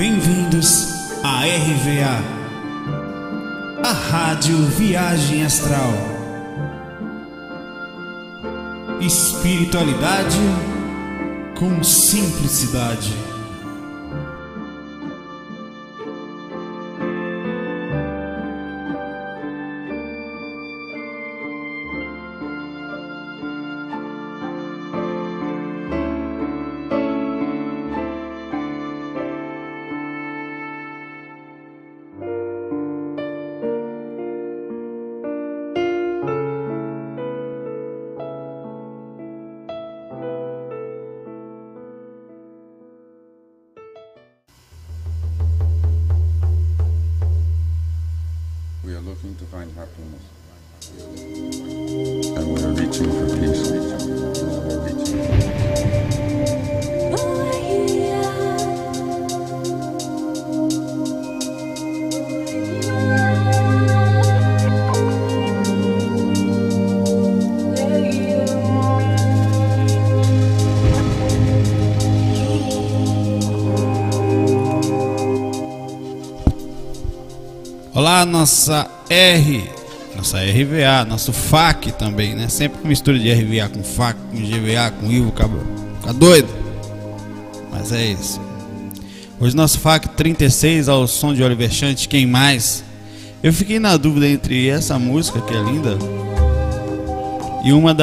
Bem-vindos à RVA, a Rádio Viagem Astral. Espiritualidade com simplicidade. We are looking to find happiness, and we are reaching for peace. Olá, nossa RVA, nosso FAQ também, né? Sempre com mistura de RVA com FAQ, com GVA, com IVO, fica doido. Mas é isso. Hoje nosso FAQ 36 ao som de Oliver Chante, Quem Mais? Eu fiquei na dúvida entre essa música, que é linda, e uma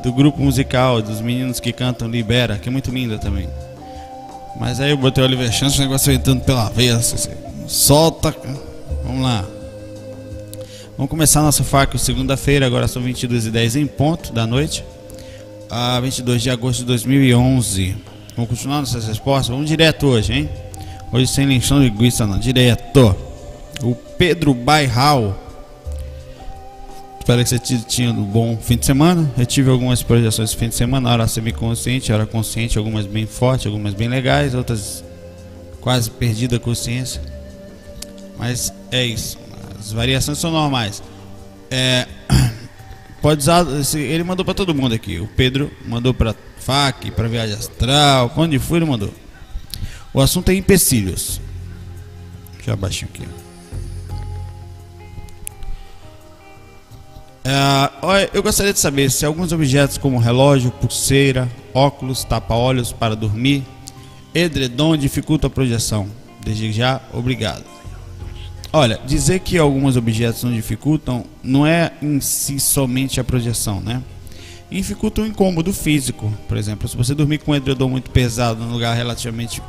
do grupo musical dos meninos que cantam Libera, que é muito linda também. Mas aí eu botei Oliver Chante, o negócio entrando pela veia, assim, solta. Vamos lá. Vamos começar nosso FAQ segunda-feira. Agora são 22h10 em ponto da noite, 22 de agosto de 2011. Vamos continuar nossas respostas. Vamos direto hoje, hein? Hoje sem lençol de linguiça não, direto. O Pedro Bairral. Espero que você tenha um bom fim de semana. Eu tive algumas projeções de fim de semana. Hora semiconsciente, hora consciente. Algumas bem fortes, algumas bem legais. Outras quase perdida a consciência. Mas é isso. As variações são normais. Pode usar. Ele mandou para todo mundo aqui. O Pedro mandou para FAQ, para Viagem Astral. Onde foi, ele mandou. O assunto é empecilhos. Deixa eu abaixar aqui. Eu gostaria de saber se alguns objetos como relógio, pulseira, óculos, tapa-olhos para dormir, edredom dificultam a projeção. Desde já, obrigado. Olha, dizer que alguns objetos não dificultam não é em si somente a projeção, né? Dificulta o incômodo físico. Por exemplo, se você dormir com um edredom muito pesado num lugar relativamente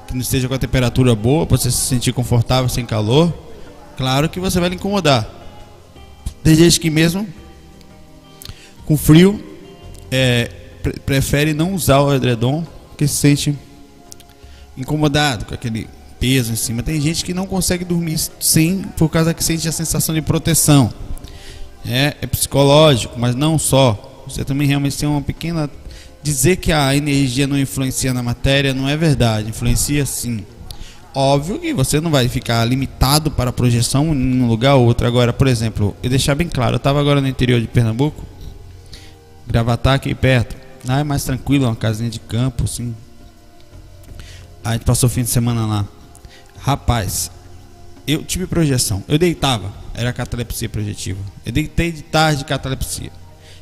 que não esteja com a temperatura boa, para você se sentir confortável sem calor, claro que você vai lhe incomodar. Tem gente que mesmo com frio prefere não usar o edredom, porque se sente incomodado com aquele peso em cima. Tem gente que não consegue dormir sem, por causa que sente a sensação de proteção. É psicológico, mas não só. Você também realmente tem uma pequena... Dizer que a energia não influencia na matéria não é verdade. Influencia sim. Óbvio que você não vai ficar limitado para a projeção em um lugar ou outro. Agora, por exemplo, eu deixar bem claro, eu estava agora no interior de Pernambuco, Gravatá, aqui perto. É mais tranquilo, uma casinha de campo, assim. A gente passou o fim de semana lá. Rapaz, eu tive projeção. Eu deitava, era catalepsia projetiva. Eu deitei de tarde, catalepsia.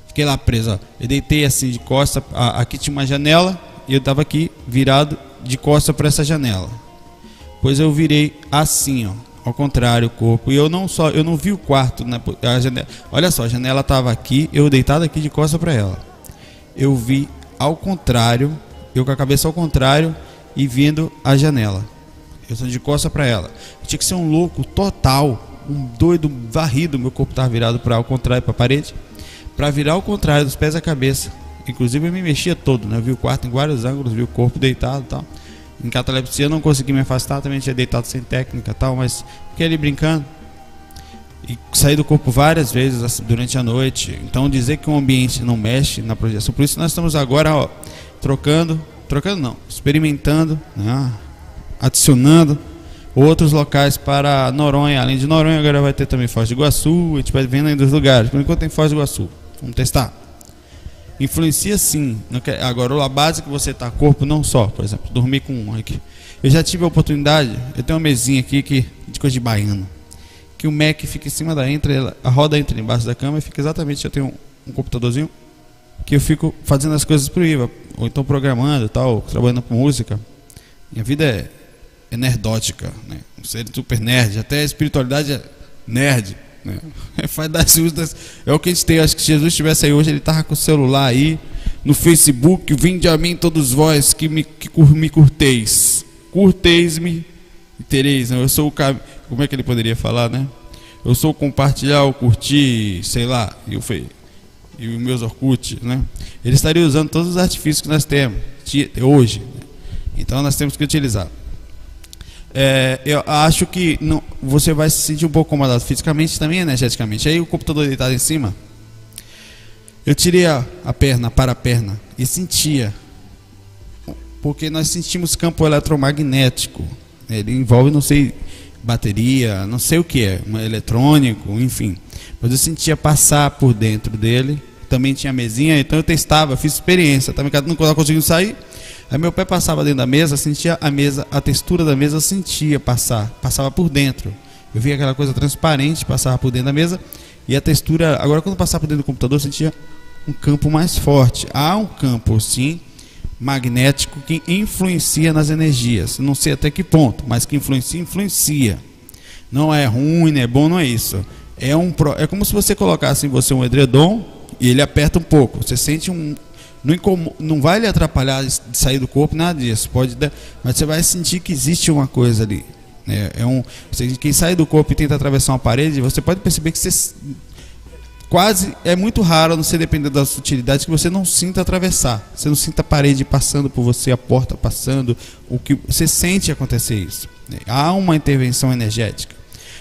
Fiquei lá preso, ó. Eu deitei assim de costa. Aqui tinha uma janela e eu estava aqui virado de costa para essa janela. Pois eu virei assim, ó, ao contrário o corpo. E eu não vi o quarto, né? A janela, olha só, a janela estava aqui, eu deitado aqui de costa para ela. Eu vi ao contrário, eu com a cabeça ao contrário e vindo a janela. Eu estou de costa para ela. Eu tinha que ser um louco total, um doido varrido. Meu corpo estava virado para ao contrário, para a parede, para virar ao contrário, dos pés à cabeça. Inclusive eu me mexia todo, né? Eu vi o quarto em vários ângulos, vi o corpo deitado e tal. Em catalepsia eu não consegui me afastar, também tinha deitado sem técnica e tal, mas fiquei ali brincando. E saí do corpo várias vezes assim, durante a noite. Então dizer que o ambiente não mexe na projeção. Por isso nós estamos agora, ó, experimentando, né? Adicionando outros locais para Noronha. Além de Noronha, agora vai ter também Foz do Iguaçu. A gente vai vendo ainda os lugares. Por enquanto tem Foz do Iguaçu. Vamos testar. Influencia sim. Agora a base que você está, corpo não só. Por exemplo, dormir com um aqui. Eu já tive a oportunidade, eu tenho uma mesinha aqui de coisa de baiano, que o Mac fica em cima a roda entra embaixo da cama e fica exatamente, eu tenho um computadorzinho que eu fico fazendo as coisas pro IVA, ou então programando tal, trabalhando com música. Minha vida é nerdótica, né? Um ser super nerd, até a espiritualidade é nerd, né? Faz das justas, é o que a gente tem. Acho que se Jesus estivesse aí hoje, ele tava com o celular aí no Facebook, vinde a mim todos vós que me curteis, curteis-me e tereis, né? Eu sou o como é que ele poderia falar, né? Eu sou o compartilhar, o curtir, sei lá, e os meus Orkut, né? Ele estaria usando todos os artifícios que nós temos hoje, né? Então nós temos que utilizar. Eu acho que você vai se sentir um pouco incomodado fisicamente e também energeticamente. Aí o computador deitado em cima, eu tirei a perna para a perna e sentia, porque nós sentimos campo eletromagnético. Ele envolve, não sei, bateria, não sei o que é, eletrônico, enfim. Mas eu sentia passar por dentro dele. Também tinha mesinha, então eu testava, fiz experiência. Também não estava conseguindo sair. Aí meu pé passava dentro da mesa, sentia a mesa, a textura da mesa, eu sentia passava por dentro. Eu via aquela coisa transparente, passava por dentro da mesa. E a textura, agora quando passava por dentro do computador, eu sentia um campo mais forte. Há um campo, sim, magnético que influencia nas energias. Não sei até que ponto, mas que influencia. Não é ruim, não é bom, não é isso. É como se você colocasse em você um edredom e ele aperta um pouco. Você sente não vai lhe atrapalhar de sair do corpo, nada disso. Mas você vai sentir que existe uma coisa ali. Quem sai do corpo e tenta atravessar uma parede, você pode perceber que você quase é muito raro, a não ser dependendo das utilidades, que você não sinta atravessar. Você não sinta a parede passando por você, a porta passando. O que você sente acontecer isso. Há uma intervenção energética.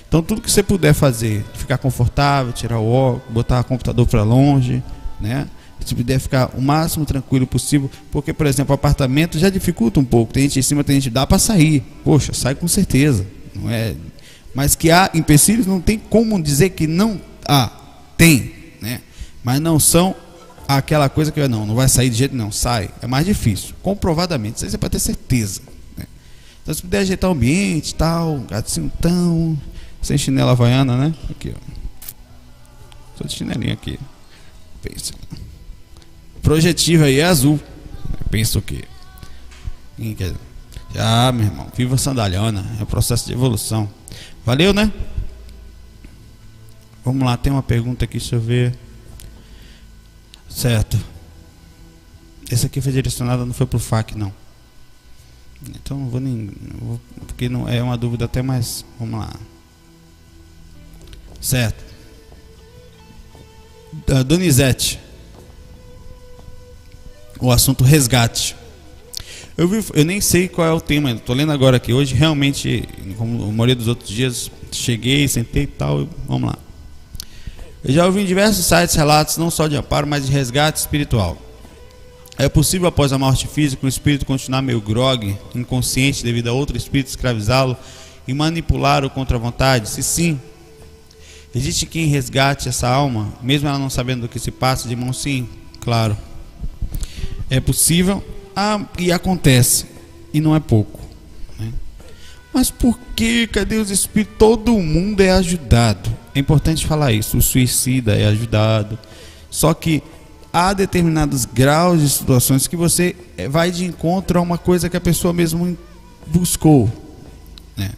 Então tudo que você puder fazer, ficar confortável, tirar o óculos, botar o computador para longe, né? Se puder ficar o máximo tranquilo possível, porque, por exemplo, o apartamento já dificulta um pouco. Tem gente em cima, tem gente, dá para sair. Poxa, sai com certeza. Não é? Mas que há empecilhos, não tem como dizer que não há. Tem, né? Mas não são aquela coisa que não vai sair de jeito nenhum. Sai, é mais difícil. Comprovadamente, isso aí você pode ter certeza, né? Então, se puder ajeitar o ambiente, tal, gato cintão, sem chinela havaiana, né? Aqui, ó. Só de chinelinha aqui. Pensa. Projetivo aí é azul. Pensa o quê? Ah, meu irmão, viva sandalhona. É o processo de evolução. Valeu, né? Vamos lá, tem uma pergunta aqui, deixa eu ver. Certo. Essa aqui foi direcionada, não foi pro FAQ, não. Então não vou nem. Porque não é uma dúvida até mais. Vamos lá. Certo. Donizete. O assunto resgate. Eu nem sei qual é o tema, estou lendo agora aqui. Hoje, realmente, como a maioria dos outros dias, cheguei, sentei e tal. Vamos lá. Eu já ouvi em diversos sites relatos, não só de amparo, mas de resgate espiritual. É possível, após a morte física, o espírito continuar meio grogue, inconsciente, devido a outro espírito escravizá-lo e manipular-o contra a vontade? Se sim, existe quem resgate essa alma, mesmo ela não sabendo do que se passa? De mão, sim, claro. É possível e acontece, e não é pouco, né? Mas por que? Cadê os espíritos? Todo mundo é ajudado. É importante falar isso. O suicida é ajudado. Só que há determinados graus de situações que você vai de encontro a uma coisa que a pessoa mesmo buscou, né?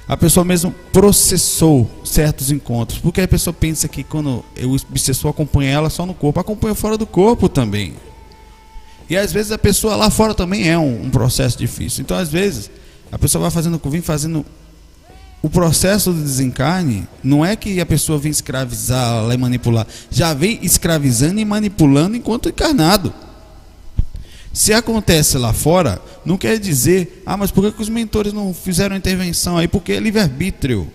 A pessoa mesmo processou certos encontros. Porque a pessoa pensa que quando o obsessor acompanha ela só no corpo, acompanha fora do corpo também. E às vezes a pessoa lá fora também é um processo difícil. Então às vezes a pessoa vem fazendo o processo do desencarne. Não é que a pessoa vem escravizar e manipular, já vem escravizando e manipulando enquanto encarnado. Se acontece lá fora, não quer dizer, mas por que os mentores não fizeram intervenção aí? Porque é livre-arbítrio.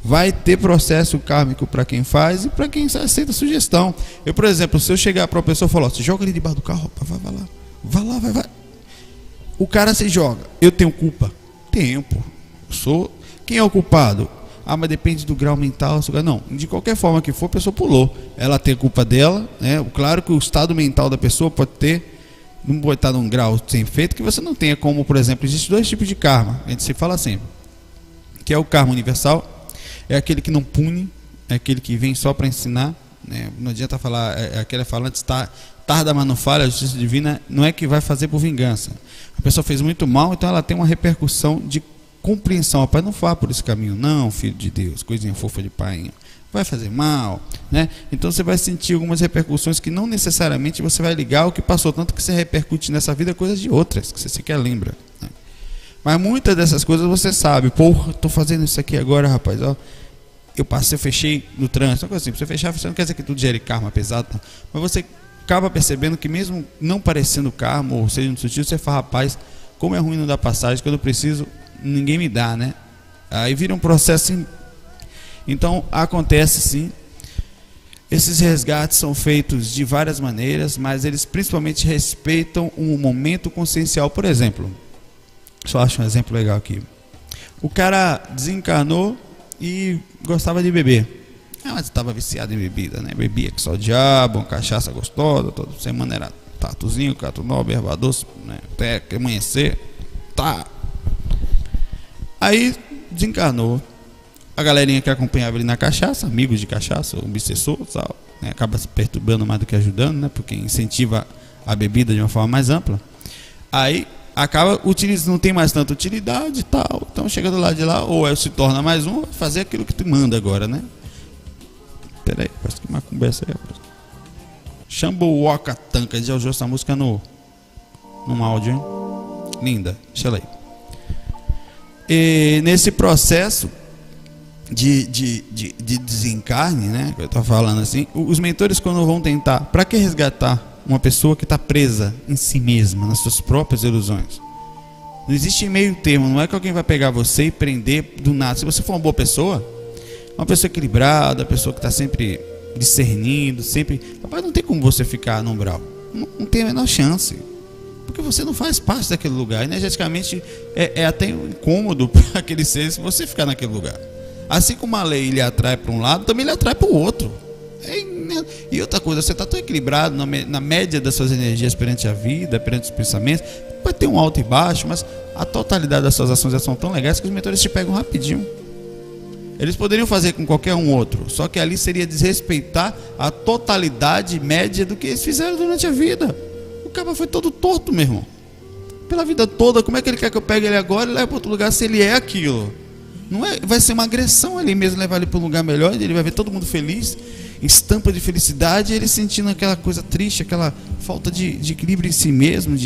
Vai ter processo kármico para quem faz e para quem aceita a sugestão. Eu, por exemplo, se eu chegar para uma pessoa e falar, se joga ali debaixo do carro, vai. O cara se joga. Eu tenho culpa? Tenho, pô. Quem é o culpado? Mas depende do grau mental. Não, de qualquer forma que for, a pessoa pulou. Ela tem a culpa dela, né? Claro que o estado mental da pessoa pode ter não vai estar num grau sem feito que você não tenha como, por exemplo, existem dois tipos de karma, a gente se fala sempre, que é o karma universal, é aquele que não pune, é aquele que vem só para ensinar, né? Não adianta falar, aquele falante tarda, mas não falha, a justiça divina não é que vai fazer por vingança. A pessoa fez muito mal, então ela tem uma repercussão de compreensão. Pai, não vá por esse caminho, não, filho de Deus, coisinha fofa de pai, vai fazer mal, né? Então você vai sentir algumas repercussões que não necessariamente você vai ligar ao que passou, tanto que você repercute nessa vida coisas de outras, que você sequer lembra, né? Mas muitas dessas coisas você sabe, porra, estou fazendo isso aqui agora, rapaz, ó, eu fechei no trânsito, uma coisa assim, você fechar, não quer dizer que tudo gere karma pesado, não. Mas você acaba percebendo que mesmo não parecendo karma, ou seja, no sutil, você fala, rapaz, como é ruim não dar passagem, quando eu preciso, ninguém me dá, né? Aí vira um processo assim. Então acontece sim, esses resgates são feitos de várias maneiras, mas eles principalmente respeitam um momento consciencial. Por exemplo, só acho um exemplo legal aqui, o cara desencarnou e gostava de beber, mas estava viciado em bebida, né? Bebia que só o diabo, uma cachaça gostosa, toda semana era tatuzinho, catunó, erva doce, né? Até amanhecer, tá. Aí desencarnou, a galerinha que acompanhava ele na cachaça, amigos de cachaça, um obsessor, tal, né? Acaba se perturbando mais do que ajudando, né? Porque incentiva a bebida de uma forma mais ampla. Aí acaba utilizando, não tem mais tanta utilidade e tal. Então chega do lado de lá, ou se torna mais um, vai fazer aquilo que tu manda agora, né? Peraí, parece que macumba essa aí, rapaz. Xambuoca Tanca, já usou essa música no áudio, hein? Linda, deixa ela aí. E nesse processo de desencarne, né, que eu estou falando assim, os mentores, quando vão tentar, para que resgatar uma pessoa que está presa em si mesma, nas suas próprias ilusões? Não existe meio termo, não é que alguém vai pegar você e prender do nada. Se você for uma boa pessoa, uma pessoa equilibrada, uma pessoa que está sempre discernindo, sempre, rapaz, não tem como você ficar no umbral, não tem a menor chance, porque você não faz parte daquele lugar. Energeticamente é até incômodo para aquele ser se você ficar naquele lugar. Assim como a lei lhe atrai para um lado, também lhe atrai para o outro. E outra coisa, você está tão equilibrado na média das suas energias perante a vida, perante os pensamentos, vai ter um alto e baixo, mas a totalidade das suas ações já são tão legais que os mentores te pegam rapidinho. Eles poderiam fazer com qualquer um outro, só que ali seria desrespeitar a totalidade média do que eles fizeram durante a vida. O cara foi todo torto, meu irmão, pela vida toda. Como é que ele quer que eu pegue ele agora e leve para outro lugar se ele é aquilo? Não é, vai ser uma agressão ali mesmo, levar ele para um lugar melhor. Ele vai ver todo mundo feliz, estampa de felicidade, e ele sentindo aquela coisa triste, aquela falta de equilíbrio em si mesmo,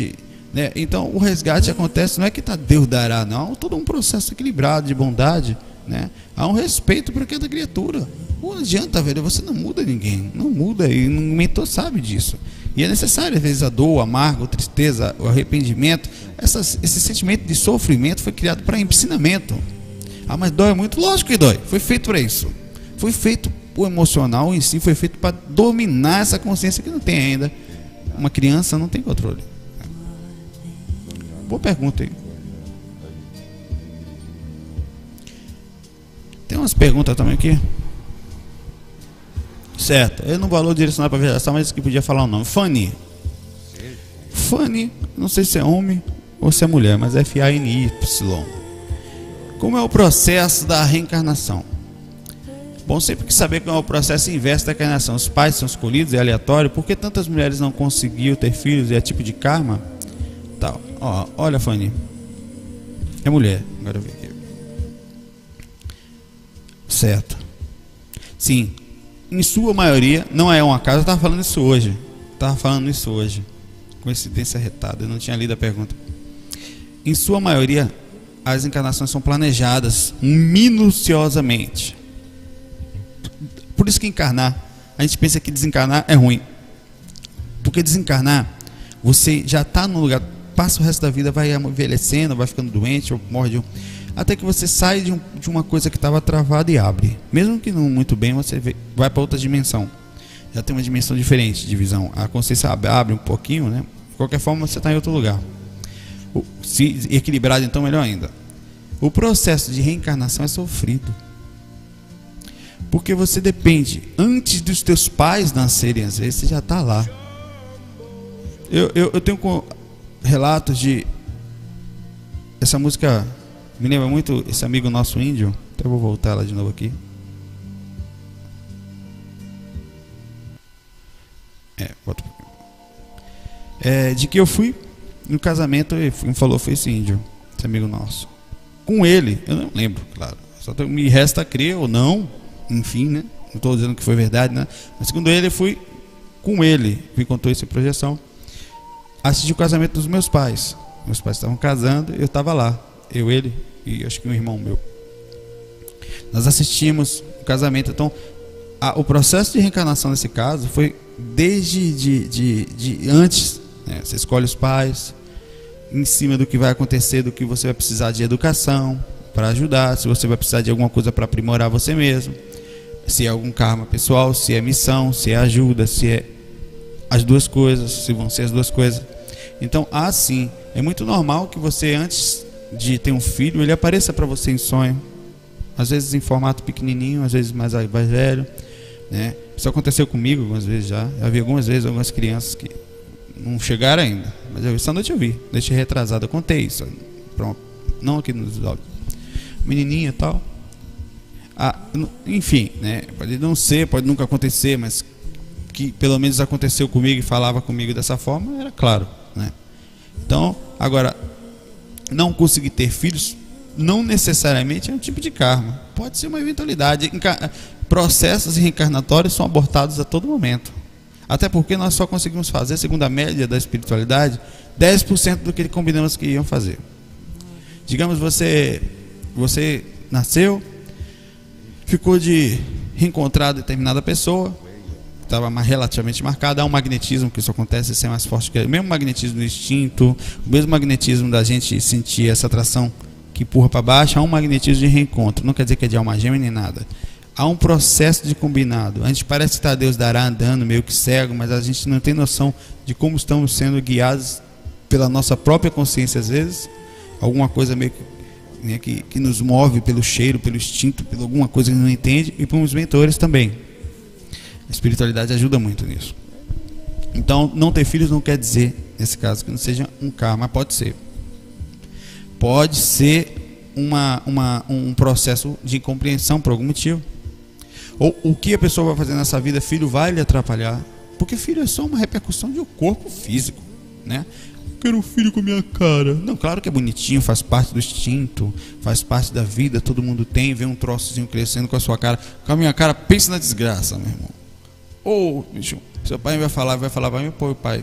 né? Então o resgate acontece, não é que Deus dará, não, há todo um processo equilibrado de bondade, né? Há um respeito por cada criatura. Não adianta, velho, você não muda ninguém, não muda, e o mentor sabe disso. E é necessário, às vezes, a dor, o amargo, a tristeza, o arrependimento. Esse sentimento de sofrimento foi criado para ensinamento. Ah, mas dói muito? Lógico que dói. Foi feito para isso. Foi feito, o emocional em si foi feito para dominar essa consciência que não tem ainda. Uma criança não tem controle. Boa pergunta aí. Tem umas perguntas também aqui. Certo, eu não valor direcionado para a geração, mas que podia falar o nome. Fanny, não sei se é homem ou se é mulher, mas é F-A-N-Y. Como é o processo da reencarnação? Bom, sempre que saber como é o processo inverso da reencarnação. Os pais são escolhidos, é aleatório. Por que tantas mulheres não conseguiram ter filhos? É tipo de karma? Tal. Ó, olha, Fanny, é mulher. Agora eu vi aqui. Certo. Sim. Em sua maioria, não é um acaso. Eu estava falando isso hoje. Coincidência retada, eu não tinha lido a pergunta. Em sua maioria, as encarnações são planejadas minuciosamente. Por isso que encarnar, a gente pensa que desencarnar é ruim. Porque desencarnar, você já está no lugar, passa o resto da vida, vai envelhecendo, vai ficando doente, ou morre até que você sai de uma coisa que estava travada e abre. Mesmo que não muito bem, você vai para outra dimensão. Já tem uma dimensão diferente de visão. A consciência abre um pouquinho, né? De qualquer forma, você está em outro lugar. Se equilibrado, então, melhor ainda. O processo de reencarnação é sofrido. Porque você depende, antes dos teus pais nascerem, às vezes, você já está lá. Eu tenho relatos de... Essa música me lembra muito esse amigo nosso índio. Até vou voltar ela de novo aqui. Volta um pouquinho. De que eu fui no casamento e me falou, foi esse índio, esse amigo nosso. Com ele, eu não lembro, claro. Só me resta crer ou não, enfim, né? Não estou dizendo que foi verdade, né? Mas segundo ele, eu fui com ele, me contou essa projeção. Assisti o casamento dos meus pais. Meus pais estavam casando, eu estava lá. Eu, ele e acho que um irmão meu. Nós assistimos o casamento. Então, o processo de reencarnação nesse caso foi desde de antes, né? Você escolhe os pais, em cima do que vai acontecer, do que você vai precisar de educação para ajudar, se você vai precisar de alguma coisa para aprimorar você mesmo, se é algum karma pessoal, se é missão, se é ajuda, se é as duas coisas, se vão ser as duas coisas. Então, sim, é muito normal que você, antes de ter um filho, ele apareça para você em sonho, às vezes em formato pequenininho, às vezes mais velho, né? Isso aconteceu comigo algumas vezes já. Eu vi algumas vezes algumas crianças que não chegaram ainda, mas essa noite eu vi, deixei retrasado, eu contei isso, não aqui nos áudios, menininha e tal. Enfim, né? Pode não ser, pode nunca acontecer, mas que pelo menos aconteceu comigo e falava comigo dessa forma, era claro, né? Então, agora, não conseguir ter filhos não necessariamente é um tipo de karma, pode ser uma eventualidade. Processos reencarnatórios são abortados a todo momento, até porque nós só conseguimos fazer, segundo a média da espiritualidade, 10% do que combinamos que iam fazer. Digamos, você nasceu, ficou de reencontrar determinada pessoa, estava relativamente marcada. Há um magnetismo que isso acontece, isso é mais forte que o mesmo magnetismo do instinto, o mesmo magnetismo da gente sentir essa atração que empurra para baixo. Há um magnetismo de reencontro, não quer dizer que é de alma gêmea nem nada. Há um processo de combinado. A gente parece que Deus dará andando meio que cego, mas a gente não tem noção de como estamos sendo guiados pela nossa própria consciência às vezes, alguma coisa meio que, né, que nos move pelo cheiro, pelo instinto, por alguma coisa que não entende, e por uns mentores também. A espiritualidade ajuda muito nisso. Então, não ter filhos não quer dizer, nesse caso, que não seja um karma, pode ser. Pode ser um processo de incompreensão por algum motivo. Ou o que a pessoa vai fazer nessa vida, filho vai lhe atrapalhar. Porque filho é só uma repercussão de um corpo físico, né? Eu quero um filho com a minha cara. Não, claro que é bonitinho, faz parte do instinto, faz parte da vida, todo mundo tem, vê um troçozinho crescendo com a sua cara. Com a minha cara, pensa na desgraça, meu irmão. Ou, bicho, seu pai vai falar pra mim, pô, pai,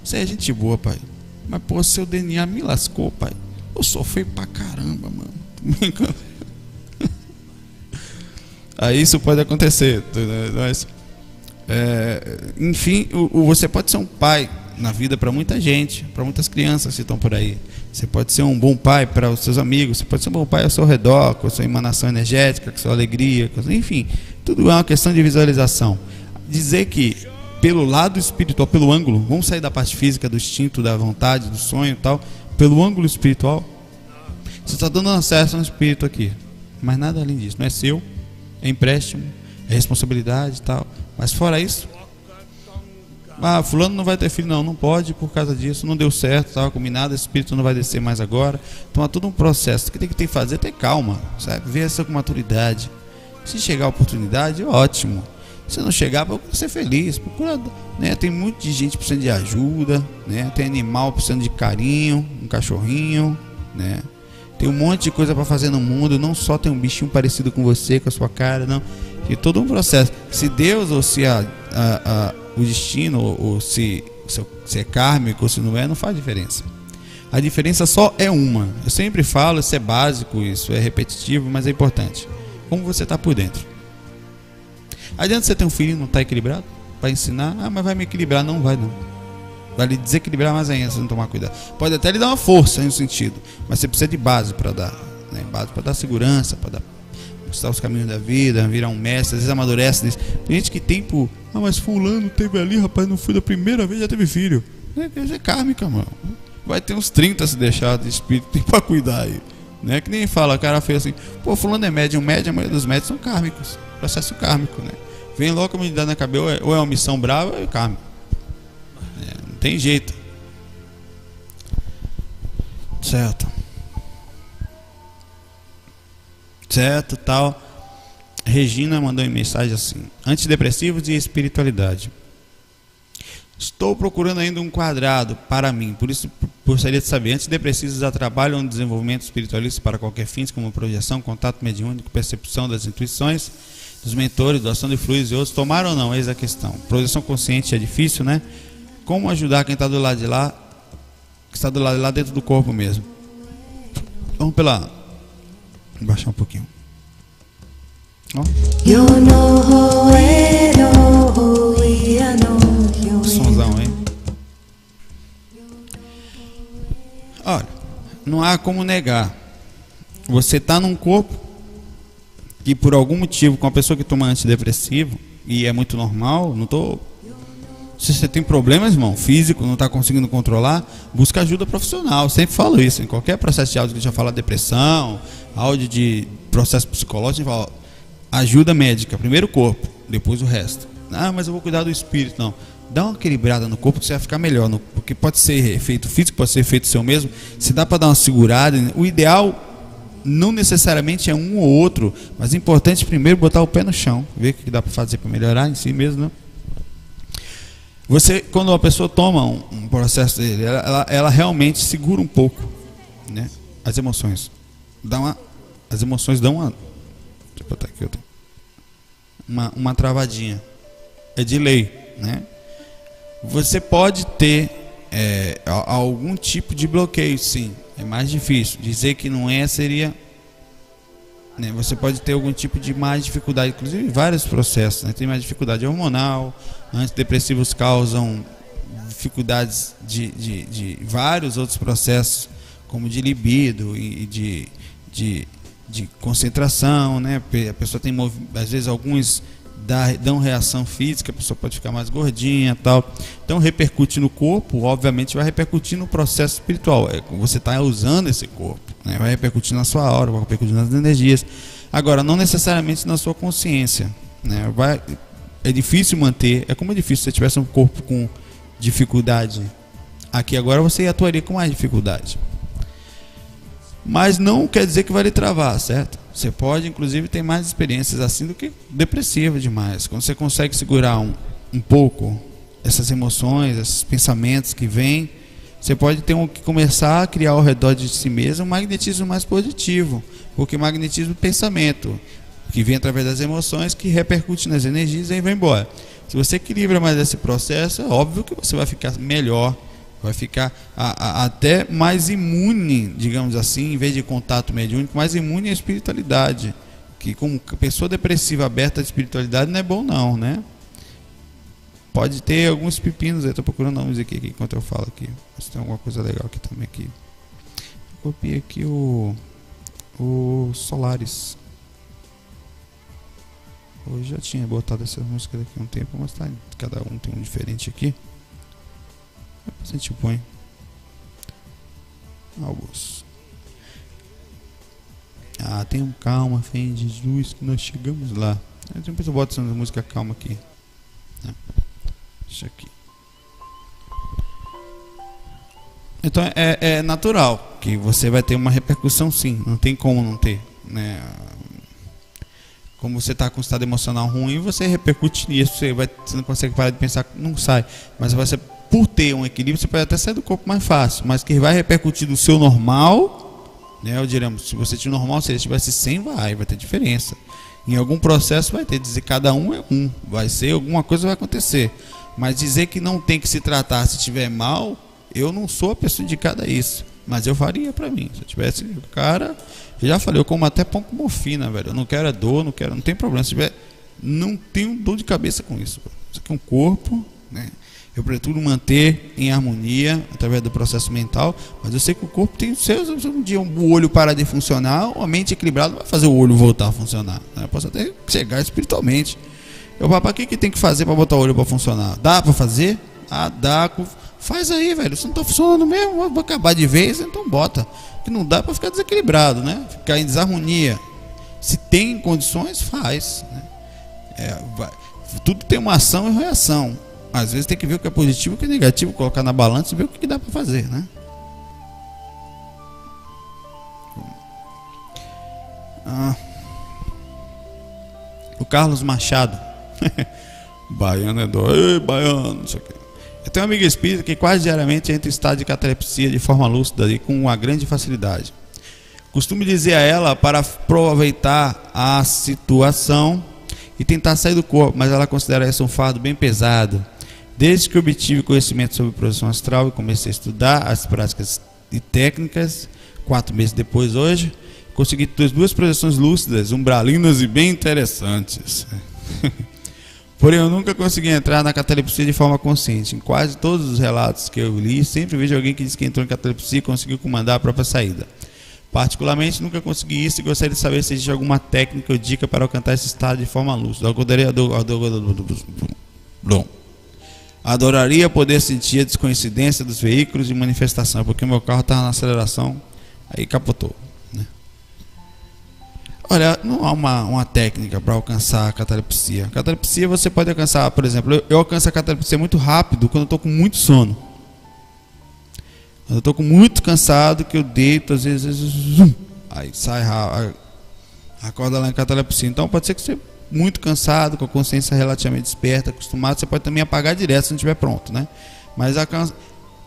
você é gente boa, pai, mas pô, seu DNA me lascou, pai. Eu sou feio pra caramba, mano. Aí isso pode acontecer, mas, enfim, você pode ser um pai na vida para muita gente, para muitas crianças que estão por aí. Você pode ser um bom pai para os seus amigos, você pode ser um bom pai ao seu redor, com a sua emanação energética, com a sua alegria, enfim, tudo é uma questão de visualização. Dizer que pelo lado espiritual, pelo ângulo, vamos sair da parte física, do instinto, da vontade, do sonho e tal, pelo ângulo espiritual, você está dando acesso ao espírito aqui, mas nada além disso, não é seu, é empréstimo, é responsabilidade e tal. Mas fora isso, fulano não vai ter filho, não pode por causa disso, não deu certo, estava combinado, esse espírito não vai descer mais agora. Então é todo um processo. O que tem que fazer é ter calma, sabe? Ver isso com maturidade. Se chegar a oportunidade, ótimo. Se não chegar, procura ser feliz, procura, né? Tem muita gente precisando de ajuda, né? Tem animal precisando de carinho, um cachorrinho, né? Tem um monte de coisa para fazer no mundo. Não só tem um bichinho parecido com você, com a sua cara, não. Tem todo um processo. Se Deus ou se o destino, ou se é kármico ou se não é, não faz diferença. A diferença só é uma. Eu sempre falo, isso é básico, isso é repetitivo, mas é importante. Como você está por dentro. Adianta você ter um filho e não estar equilibrado? Para ensinar, mas vai me equilibrar? Não vai, não. Vai lhe desequilibrar mais ainda se não tomar cuidado. Pode até lhe dar uma força no sentido, mas você precisa de base para dar, né? Base para dar segurança, para mostrar os caminhos da vida, virar um mestre. Às vezes amadurece. Tem gente que tem por... mas fulano teve ali, rapaz, não foi da primeira vez, já teve filho. É kármica, mano. Vai ter uns 30 se deixar de espírito, tem para cuidar aí, né? Que nem fala, o cara fez assim, pô, fulano é médium, a maioria dos médios são kármicos. Processo kármico, né? Vem logo a me dar na cabeça, ou é uma missão brava ou é kármico. Não tem jeito. Certo. Certo, tal. Regina mandou em mensagem assim: antidepressivos e espiritualidade. Estou procurando ainda um quadrado para mim, por isso gostaria de saber: antidepressivos atrapalham o desenvolvimento espiritualista para qualquer fim, como projeção, contato mediúnico, percepção das intuições, dos mentores, doação de fluidos e outros. Tomaram ou não? Eis a questão. Projeção consciente é difícil, né? Como ajudar quem está do lado de lá, que está do lado de lá dentro do corpo mesmo? Vamos pela... baixar um pouquinho. Ó. Sonzão, hein? Olha, não há como negar. Você está num corpo que por algum motivo, com a pessoa que toma antidepressivo, e é muito normal, não tô... Se você tem problemas, irmão, físico, não está conseguindo controlar, busca ajuda profissional. Sempre falo isso. Em qualquer processo de áudio que a gente já fala depressão, áudio de processo psicológico, a gente fala ajuda médica, primeiro o corpo, depois o resto. Ah, mas eu vou cuidar do espírito. Não, dá uma equilibrada no corpo que você vai ficar melhor, porque pode ser efeito físico, pode ser efeito seu mesmo. Se dá para dar uma segurada, o ideal não necessariamente é um ou outro, mas é importante primeiro botar o pé no chão, ver o que dá para fazer para melhorar em si mesmo, né? Você, quando uma pessoa toma um processo dele, ela realmente segura um pouco, né, as emoções. As emoções dão uma... Deixa eu botar aqui outra. Uma travadinha. É de lei, né? Você pode ter algum tipo de bloqueio, sim. É mais difícil. Dizer que não é seria... né? Você pode ter algum tipo de mais dificuldade, inclusive vários processos, né? Tem mais dificuldade hormonal, antidepressivos causam dificuldades de vários outros processos, como de libido e de concentração, né? A pessoa tem, às vezes, alguns dão reação física, a pessoa pode ficar mais gordinha, tal. Então repercute no corpo, obviamente vai repercutir no processo espiritual. Você está usando esse corpo, né? Vai repercutir na sua aura, vai repercutir nas energias. Agora, não necessariamente na sua consciência, né? É difícil manter. É como é difícil se você tivesse um corpo com dificuldade. Aqui agora você atuaria com mais dificuldade. Mas não quer dizer que vai lhe travar, certo? Você pode, inclusive, ter mais experiências assim do que depressiva demais. Quando você consegue segurar um pouco essas emoções, esses pensamentos que vêm, você pode ter que começar a criar ao redor de si mesmo um magnetismo mais positivo. Porque magnetismo é pensamento, que vem através das emoções, que repercute nas energias e aí vai embora. Se você equilibra mais esse processo, é óbvio que você vai ficar melhor, vai ficar até mais imune, digamos assim, em vez de contato mediúnico, mais imune à espiritualidade. Que como pessoa depressiva aberta à espiritualidade não é bom não, né? Pode ter alguns pepinos, eu estou procurando nomes aqui enquanto eu falo aqui. Se tem alguma coisa legal aqui também aqui. Eu copiei aqui o Solaris. Eu já tinha botado essa música daqui há um tempo, mas tá, cada um tem um diferente aqui. Depois a gente põe. Albos. Tem um calma, fé em Jesus, que nós chegamos lá. Depois eu boto essa música calma aqui. Deixa aqui. Então é natural que você vai ter uma repercussão, sim. Não tem como não ter, né? Como você está com um estado emocional ruim, você repercute nisso. Você não consegue parar de pensar, não sai. Mas você, por ter um equilíbrio, você pode até sair do corpo mais fácil. Mas que vai repercutir no seu normal, né? Eu diria, se você tiver normal, se ele tivesse 100, vai ter diferença. Em algum processo vai ter, dizer cada um é um. Vai ser, alguma coisa vai acontecer. Mas dizer que não tem que se tratar se tiver mal, eu não sou a pessoa indicada a isso. Mas eu faria pra mim. Se eu tivesse o cara... Eu já falei, eu como até pão com morfina, velho. Eu não quero dor, não tem problema. Se tiver, não tenho dor de cabeça com isso. Isso aqui é um corpo, né? Eu pretendo manter em harmonia através do processo mental, mas eu sei que o corpo tem seus. Um dia o olho parar de funcionar, a mente equilibrada vai fazer o olho voltar a funcionar, né? Eu posso até chegar espiritualmente. Eu, papai, o que tem que fazer para botar o olho para funcionar? Dá para fazer? Dá. Faz aí, velho. Se não tá funcionando mesmo, vou acabar de vez, então bota. Que não dá para ficar desequilibrado, né? Ficar em desarmonia. Se tem condições, faz, né? Tudo tem uma ação e reação. Às vezes tem que ver o que é positivo e o que é negativo, colocar na balança e ver o que dá para fazer, né? O Carlos Machado. Baiano é doido. Ei, baiano, não sei o quê. Eu tenho uma amiga espírita que quase diariamente entra em estado de catalepsia de forma lúcida e com uma grande facilidade. Costumo dizer a ela para aproveitar a situação e tentar sair do corpo, mas ela considera isso um fardo bem pesado. Desde que obtive conhecimento sobre projeção astral e comecei a estudar as práticas e técnicas, 4 meses depois hoje, consegui ter 2 projeções lúcidas, umbralinas e bem interessantes. Porém, eu nunca consegui entrar na catalepsia de forma consciente. Em quase todos os relatos que eu li, sempre vejo alguém que diz que entrou em catalepsia e conseguiu comandar a própria saída. Particularmente, nunca consegui isso e gostaria de saber se existe alguma técnica ou dica para alcançar esse estado de forma lúcida. Adoraria poder sentir a descoincidência dos veículos de manifestação, porque o meu carro estava na aceleração, aí capotou. Olha, não há uma técnica para alcançar a catalepsia. A catalepsia você pode alcançar, por exemplo, eu alcanço a catalepsia muito rápido quando eu estou com muito sono. Quando eu estou muito cansado, que eu deito, às vezes, zoom, aí sai, acorda lá em catalepsia. Então pode ser que você muito cansado, com a consciência relativamente desperta, acostumado, você pode também apagar direto se não estiver pronto, né? Mas a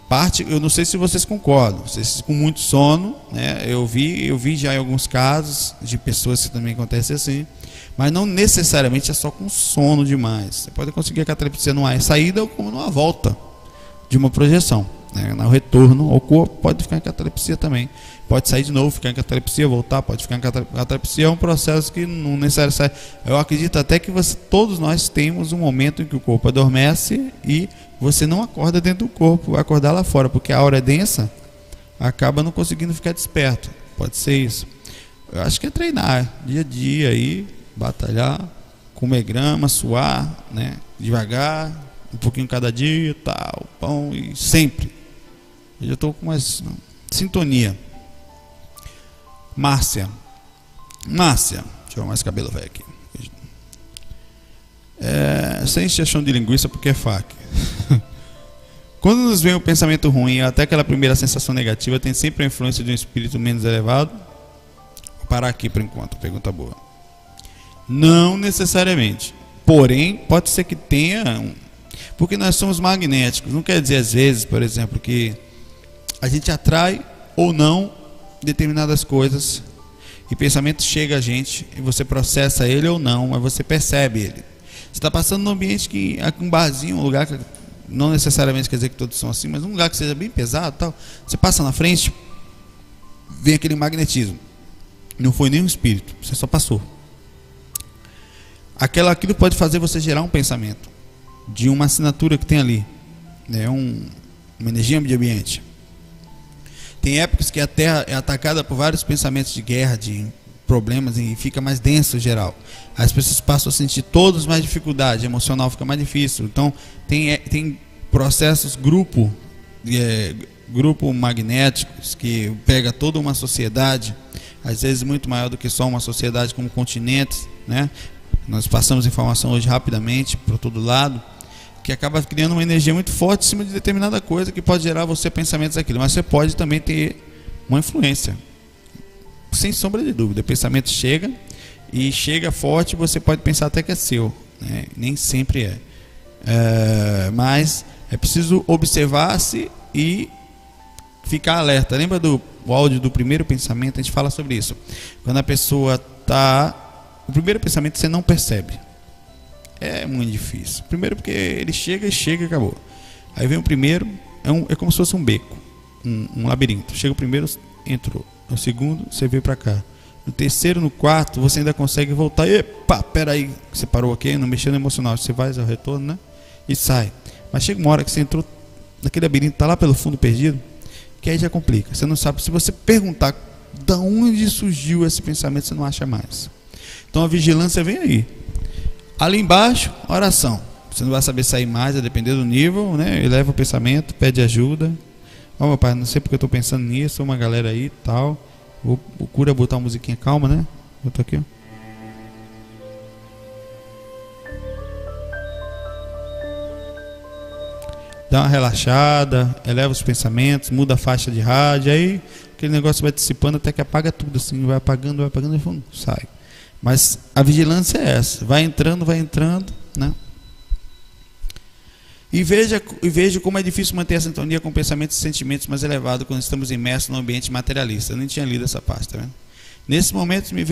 parte, eu não sei se vocês concordam, vocês com muito sono, né? Eu vi já em alguns casos de pessoas que também acontece assim, mas não necessariamente é só com sono demais. Você pode conseguir a catalepsia numa saída ou como numa volta de uma projeção, né? No retorno ao corpo pode ficar em catalepsia também. Pode sair de novo, ficar em catalepsia, voltar, pode ficar em catalepsia. É um processo que não necessariamente sai. Eu acredito até que todos nós temos um momento em que o corpo adormece e você não acorda dentro do corpo, vai acordar lá fora, porque a aura é densa, acaba não conseguindo ficar desperto. Pode ser isso. Eu acho que é treinar, dia a dia aí, batalhar, comer grama, suar, né? Devagar, um pouquinho cada dia, tal, pão, e sempre. Eu já estou com mais sintonia. Márcia, deixa eu ver mais cabelo velho aqui. Sem chão de linguiça porque é faca. Quando nos vem o pensamento ruim, até aquela primeira sensação negativa, tem sempre a influência de um espírito menos elevado? Vou parar aqui por enquanto, pergunta boa. Não necessariamente. Porém, pode ser que tenha, porque nós somos magnéticos. Não quer dizer às vezes, por exemplo, que a gente atrai ou não determinadas coisas e pensamento chega a gente e você processa ele ou não, mas você percebe ele. Você está passando num ambiente que é um barzinho, um lugar que não necessariamente quer dizer que todos são assim, mas um lugar que seja bem pesado, tal. Você passa na frente, vem aquele magnetismo. Não foi nem um espírito, você só passou. Aquilo pode fazer você gerar um pensamento de uma assinatura que tem ali, né? Uma energia de ambiente. Tem épocas que a Terra é atacada por vários pensamentos de guerra, de problemas, e fica mais denso em geral. As pessoas passam a sentir todos mais dificuldade, emocional fica mais difícil. Então tem processos grupo magnéticos que pega toda uma sociedade, às vezes muito maior do que só uma sociedade como continentes, né? Nós passamos informação hoje rapidamente por todo lado, que acaba criando uma energia muito forte em cima de determinada coisa que pode gerar você pensamentos daquilo, mas você pode também ter uma influência, sem sombra de dúvida. O pensamento chega e chega forte, você pode pensar até que é seu, né? Nem sempre mas é preciso observar-se e ficar alerta. Lembra do áudio do primeiro pensamento? A gente fala sobre isso. Quando a pessoa está, o primeiro pensamento você não percebe. É muito difícil. Primeiro porque ele chega e acabou. Aí vem o primeiro, é como se fosse um beco, um labirinto. Chega o primeiro, entrou. No segundo, você veio para cá. No terceiro, no quarto, você ainda consegue voltar. Epa, peraí, você parou aqui, não mexeu no emocional. Você vai ao retorno, né? E sai. Mas chega uma hora que você entrou naquele labirinto, tá lá pelo fundo perdido, que aí já complica. Você não sabe. Se você perguntar de onde surgiu esse pensamento, você não acha mais. Então a vigilância vem aí. Ali embaixo, oração. Você não vai saber sair mais, a depender do nível, né? Eleva o pensamento, pede ajuda. Ó, meu pai, não sei porque eu estou pensando nisso, uma galera aí e tal. O cura botar uma musiquinha calma, né? Botar aqui, ó. Dá uma relaxada, eleva os pensamentos, muda a faixa de rádio, aí aquele negócio vai dissipando até que apaga tudo assim, vai apagando e sai. Mas a vigilância é essa, vai entrando, né? E veja como é difícil manter a sintonia com pensamentos e sentimentos mais elevados quando estamos imersos num ambiente materialista. Eu nem tinha lido essa parte, tá vendo? Nesses momentos me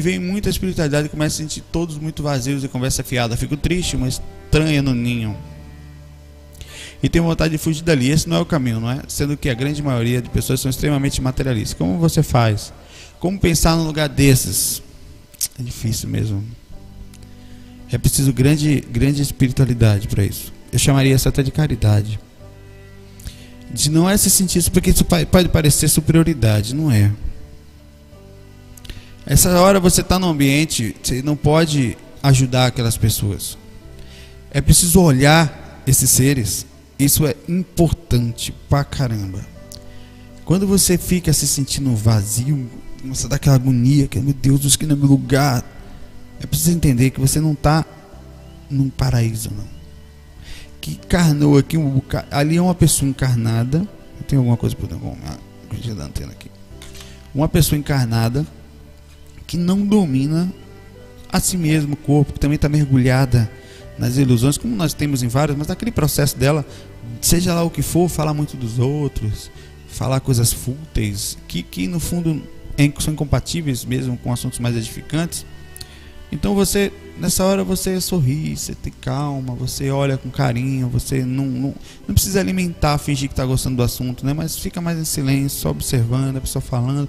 vem muita espiritualidade e começo a sentir todos muito vazios e conversa fiada. Fico triste, uma estranha no ninho. E tenho vontade de fugir dali. Esse não é o caminho, não é? Sendo que a grande maioria de pessoas são extremamente materialistas. Como você faz? Como pensar num lugar desses? É difícil mesmo. É preciso grande espiritualidade para isso. Eu chamaria isso até de caridade. De não é se sentir isso, porque isso pode parecer superioridade, não é. Essa hora você está no ambiente, você não pode ajudar aquelas pessoas. É preciso olhar esses seres. Isso é importante pra caramba. Quando você fica se sentindo vazio, você dá aquela agonia, que meu Deus, isso aqui não é meu lugar. É preciso entender que você não está num paraíso, não. Que encarnou aqui um bocado. Ali é uma pessoa encarnada. Tem alguma coisa por dentro? Da antena aqui. Uma pessoa encarnada que não domina a si mesmo, o corpo, que também está mergulhada nas ilusões, como nós temos em várias, mas naquele processo dela, seja lá o que for, falar muito dos outros, falar coisas fúteis, que no fundo são incompatíveis mesmo com assuntos mais edificantes. Então você, nessa hora você sorri, você tem calma, você olha com carinho, você não precisa alimentar, fingir que está gostando do assunto, né? Mas fica mais em silêncio, só observando a pessoa falando,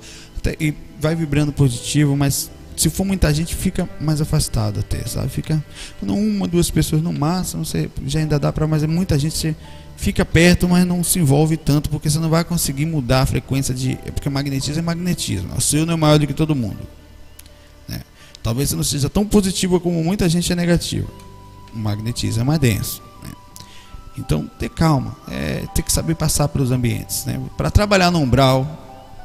e vai vibrando positivo, mas se for muita gente, fica mais afastado até, sabe? Fica, quando uma, duas pessoas no máximo, você já ainda dá para, mas é muita gente, você fica perto, mas não se envolve tanto, porque você não vai conseguir mudar a frequência porque magnetismo é magnetismo, o seu não é maior do que todo mundo, né? Talvez você não seja tão positivo como muita gente é negativa. O magnetismo é mais denso, né? Então, ter calma, ter que saber passar pelos ambientes, né? Para trabalhar no umbral,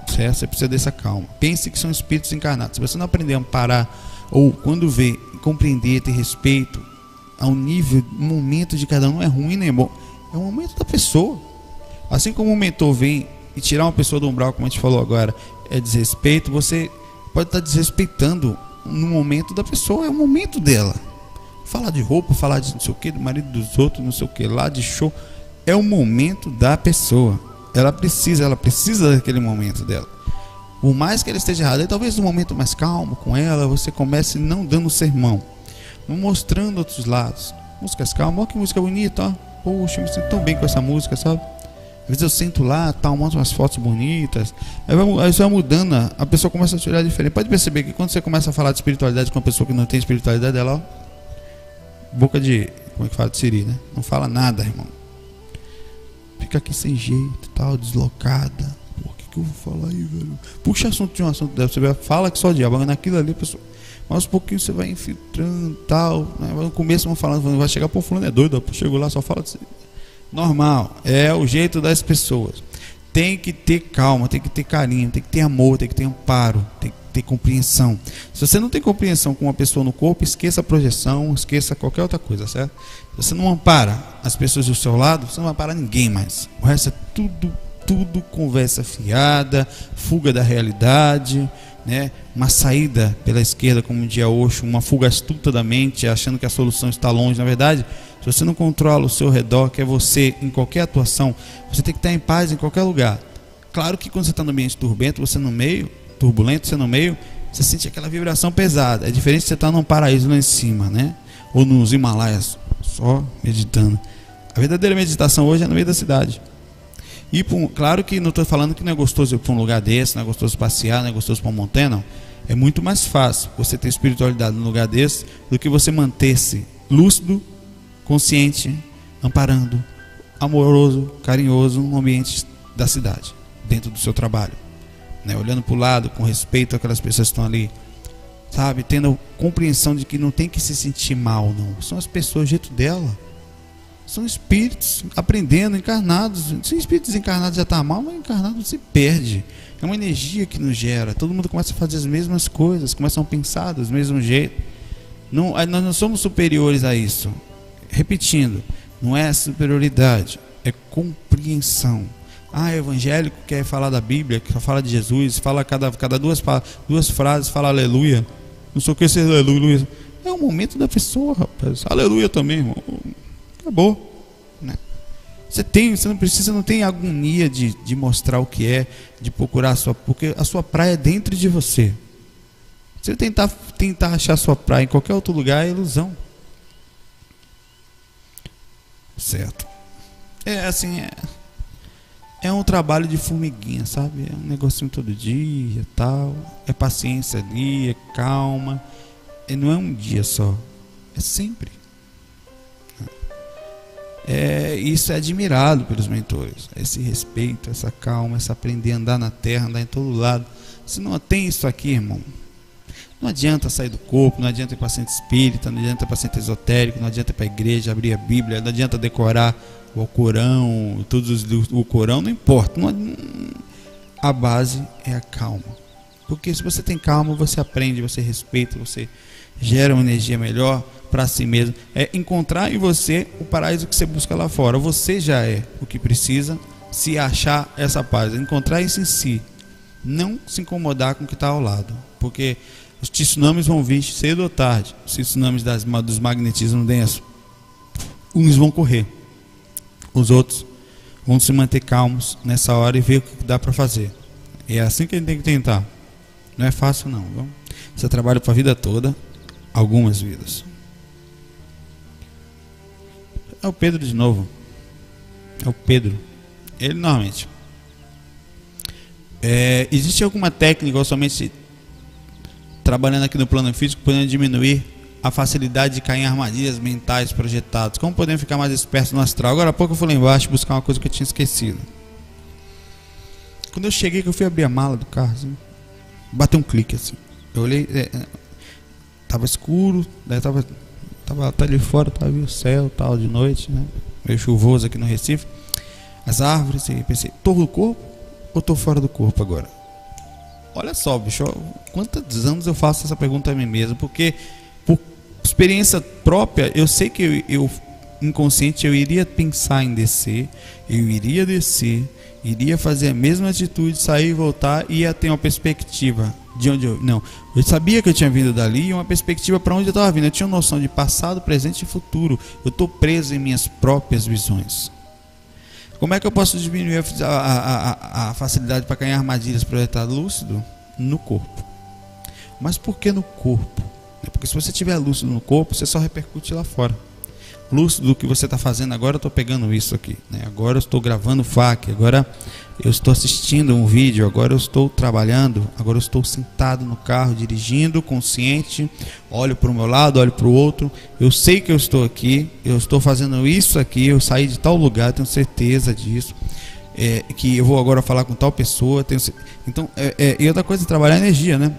certo? Você precisa dessa calma. Pense que são espíritos encarnados. Se você não aprender a parar, ou quando vê, compreender, ter respeito ao nível, o momento de cada um, não é ruim nem é bom, é o momento da pessoa. Assim como o mentor vem e tirar uma pessoa do umbral, como a gente falou agora, é desrespeito, você pode estar desrespeitando no momento da pessoa, é o momento dela. Falar de roupa, falar de não sei o que, do marido dos outros, não sei o que lá, de show, é o momento da pessoa. Ela precisa daquele momento dela. Por mais que ela esteja errada, talvez no momento mais calmo com ela, você comece não dando sermão, mostrando outros lados. Músicas calmas, olha que música bonita, ó. Poxa, eu me sinto tão bem com essa música, sabe? Às vezes eu sento lá, mostro umas fotos bonitas, aí você vai mudando, a pessoa começa a te olhar diferente. Pode perceber que quando você começa a falar de espiritualidade com uma pessoa que não tem espiritualidade, ela, ó, boca de, como é que fala, de siri, né? Não fala nada, irmão. Fica aqui sem jeito, tal, deslocada. Pô, o que eu vou falar aí, velho? Puxa assunto de um assunto dela, você fala que só o diabo, naquilo ali, pessoal. Mas um pouquinho você vai infiltrando, tal, né? No começo vão falando, vai chegar, pô, fulano é doido, ó, chegou lá, só fala de normal, é o jeito das pessoas. Tem que ter calma, tem que ter carinho, tem que ter amor, tem que ter amparo, tem que ter compreensão. Se você não tem compreensão com uma pessoa no corpo, esqueça a projeção, esqueça qualquer outra coisa, certo? Se você não ampara as pessoas do seu lado, você não vai amparar ninguém mais. O resto é tudo conversa fiada, fuga da realidade, né? Uma saída pela esquerda, como dizia Osho, uma fuga astuta da mente, achando que a solução está longe. Na verdade, se você não controla o seu redor, que é você, em qualquer atuação, você tem que estar em paz em qualquer lugar. Claro que quando você está no ambiente turbulento, você no meio, você sente aquela vibração pesada. É diferente de você estar num paraíso lá em cima, né? Ou nos Himalaias, só meditando. A verdadeira meditação hoje é no meio da cidade. E claro que não estou falando que não é gostoso ir para um lugar desse, não é gostoso passear, não é gostoso para uma montanha, não. É muito mais fácil você ter espiritualidade num lugar desse do que você manter-se lúcido, consciente, amparando, amoroso, carinhoso no ambiente da cidade, dentro do seu trabalho, né? Olhando para o lado, com respeito àquelas pessoas que estão ali, sabe? Tendo compreensão de que não tem que se sentir mal, não. São as pessoas, o jeito dela. São espíritos aprendendo, encarnados. Se o espírito desencarnado já está mal, mas encarnado se perde. É uma energia que nos gera. Todo mundo começa a fazer as mesmas coisas, começam a pensar do mesmo jeito. Nós não somos superiores a isso. Repetindo, não é superioridade, é compreensão. evangélico quer falar da Bíblia, que só fala de Jesus, fala cada duas frases, fala aleluia. Não sei o que ser aleluia. É o momento da pessoa, rapaz. Aleluia também, irmão. Acabou, né? Você não tem agonia de mostrar o que é, de procurar porque a sua praia é dentro de você. Se você tentar achar a sua praia em qualquer outro lugar, é ilusão. Certo? É um trabalho de formiguinha, sabe? É um negocinho todo dia, tal. É paciência ali, é calma. E não é um dia só, é sempre. Isso é admirado pelos mentores. Esse respeito, essa calma, essa aprender a andar na terra, andar em todo lado. Se não tem isso aqui, irmão, não adianta sair do corpo, não adianta ir para centro espírita, não adianta ir para centro esotérico, não adianta ir para a igreja, abrir a Bíblia, não adianta decorar o Corão, o Corão, não importa. A base é a calma. Porque se você tem calma, você aprende, você respeita, você gera uma energia melhor para si mesmo. É encontrar em você o paraíso que você busca lá fora. Você já é o que precisa se achar essa paz, encontrar isso em si. Não se incomodar com o que está ao lado. Porque os tsunamis vão vir cedo ou tarde. Os tsunamis dos magnetismos densos. Uns vão correr. Os outros vão se manter calmos nessa hora e ver o que dá para fazer. E é assim que a gente tem que tentar. Não é fácil não. Você trabalha para a vida toda, algumas vidas. É o Pedro de novo. É o Pedro. Ele normalmente. Existe alguma técnica ou somente trabalhando aqui no plano físico podendo diminuir a facilidade de cair em armadilhas mentais projetadas? Como podemos ficar mais espertos no astral? Agora há pouco eu fui lá embaixo buscar uma coisa que eu tinha esquecido. Quando eu cheguei, que eu fui abrir a mala do carro, assim, bateu um clique assim. Eu olhei, tava escuro, daí tava ali fora, tava o céu, tal, de noite, né? Meio chuvoso aqui no Recife, as árvores, e pensei, tô no corpo ou tô fora do corpo agora? Olha só, bicho, quantos anos eu faço essa pergunta a mim mesmo, porque por experiência própria, eu sei que eu inconsciente, eu iria pensar em descer, iria fazer a mesma atitude, sair e voltar, e ia ter uma perspectiva de onde eu sabia que eu tinha vindo dali, e uma perspectiva para onde eu estava vindo. Eu tinha noção de passado, presente e futuro. Eu estou preso em minhas próprias visões. Como é que eu posso diminuir a facilidade para cair em armadilhas para eu estar lúcido? No corpo. Mas por que no corpo? Porque se você estiver lúcido no corpo, você só repercute lá fora. Lúcido do que você está fazendo agora, eu estou pegando isso aqui, né? Agora eu estou gravando FAQ, agora eu estou assistindo um vídeo, agora eu estou trabalhando, agora eu estou sentado no carro, dirigindo, consciente, olho para o meu lado, olho para o outro, eu sei que eu estou aqui, eu estou fazendo isso aqui, eu saí de tal lugar, tenho certeza disso, que eu vou agora falar com tal pessoa, então, e outra coisa é trabalhar a energia, né?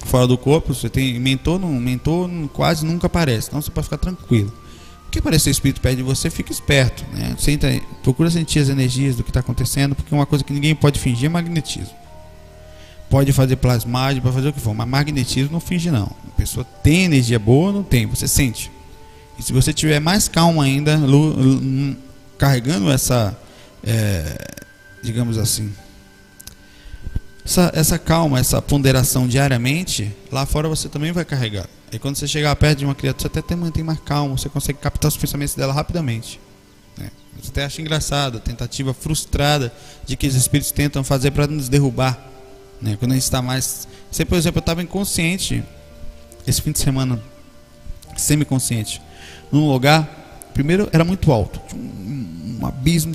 Fora do corpo, você tem mentor quase nunca aparece, então você pode ficar tranquilo. O que aparecer espírito perto de você, fica esperto, né? Procura sentir as energias do que está acontecendo, porque uma coisa que ninguém pode fingir é magnetismo. Pode fazer plasmagem, pode fazer o que for, mas magnetismo não finge não. A pessoa tem energia boa ou não tem, você sente. E se você tiver mais calmo ainda, carregando essa, digamos assim, essa calma, essa ponderação diariamente, lá fora você também vai carregar. E quando você chegar perto de uma criatura, você até mantém mais calmo, você consegue captar os pensamentos dela rapidamente, né? Você até acha engraçado a tentativa frustrada de que os espíritos tentam fazer para nos derrubar, né? Quando a gente está mais... Por exemplo, eu estava inconsciente esse fim de semana, semiconsciente, num lugar, primeiro era muito alto, tinha um abismo